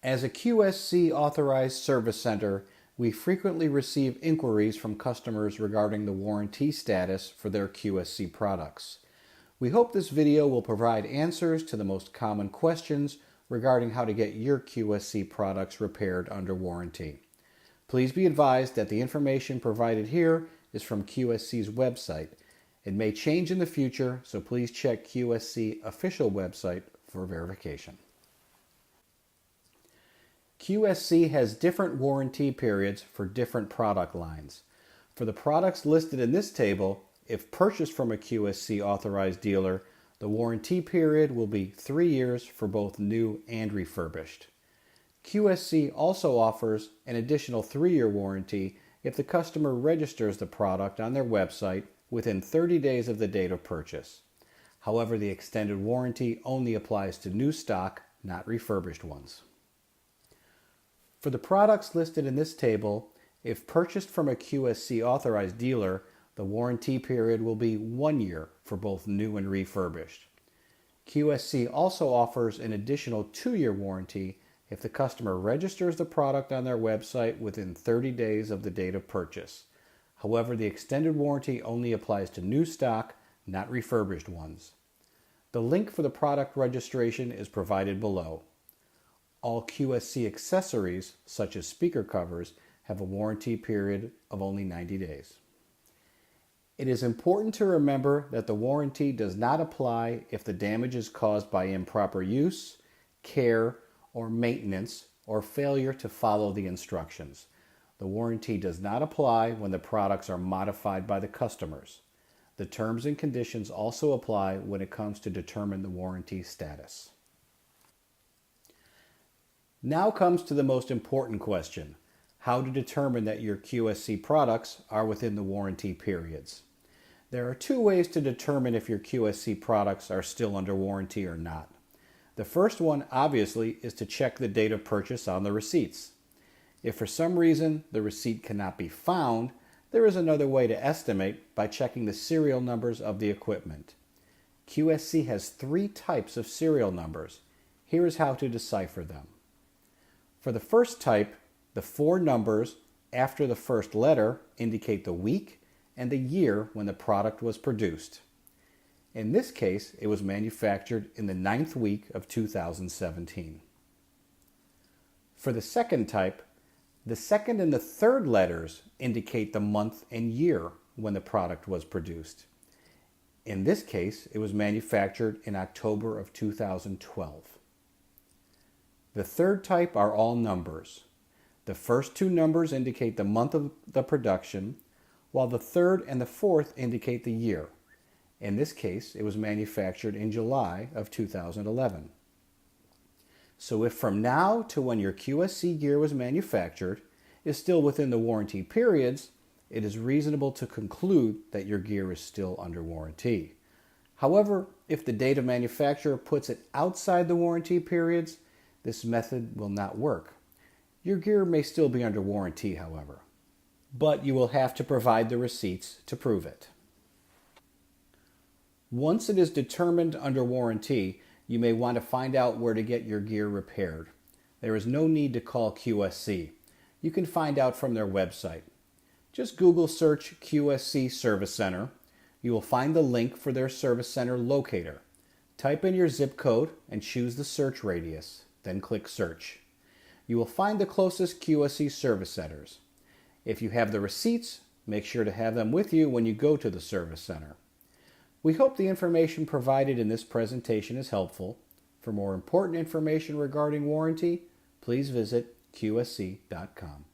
As a QSC authorized service center, we frequently receive inquiries from customers regarding the warranty status for their QSC products. We hope this video will provide answers to the most common questions regarding how to get your QSC products repaired under warranty. Please be advised that the information provided here is from QSC's website. It may change in the future, so please check QSC official website for verification. QSC has different warranty periods for different product lines. For the products listed in this table, if purchased from a QSC authorized dealer, the warranty period will be 3 years for both new and refurbished. QSC also offers an additional 3-year warranty if the customer registers the product on their website within 30 days of the date of purchase. However, the extended warranty only applies to new stock, not refurbished ones. For the products listed in this table, if purchased from a QSC authorized dealer, the warranty period will be 1 year for both new and refurbished. QSC also offers an additional 2-year warranty if the customer registers the product on their website within 30 days of the date of purchase. However, the extended warranty only applies to new stock, not refurbished ones. The link for the product registration is provided below. All QSC accessories, such as speaker covers, have a warranty period of only 90 days. It is important to remember that the warranty does not apply if the damage is caused by improper use, care, or maintenance, or failure to follow the instructions. The warranty does not apply when the products are modified by the customers. The terms and conditions also apply when it comes to determine the warranty status. Now comes to the most important question: how to determine that your QSC products are within the warranty periods. There are 2 ways to determine if your QSC products are still under warranty or not. The first one, obviously, is to check the date of purchase on the receipts. If for some reason the receipt cannot be found, there is another way to estimate by checking the serial numbers of the equipment. QSC has 3 types of serial numbers. Here is how to decipher them. For the first type, the 4 numbers after the first letter indicate the week and the year when the product was produced. In this case, it was manufactured in the 9th week of 2017. For the second type, the second and the third letters indicate the month and year when the product was produced. In this case, it was manufactured in October of 2012. The third type are all numbers. The first 2 numbers indicate the month of the production, while the third and the fourth indicate the year. In this case, it was manufactured in July of 2011. So if from now to when your QSC gear was manufactured is still within the warranty periods, it is reasonable to conclude that your gear is still under warranty. However, if the date of manufacture puts it outside the warranty periods, this method will not work. Your gear may still be under warranty, however, but you will have to provide the receipts to prove it. Once it is determined under warranty, you may want to find out where to get your gear repaired. There is no need to call QSC. You can find out from their website. Just Google search QSC Service Center. You will find the link for their service center locator. Type in your zip code and choose the search radius. Then click Search. You will find the closest QSC service centers. If you have the receipts, make sure to have them with you when you go to the service center. We hope the information provided in this presentation is helpful. For more important information regarding warranty, please visit QSC.com.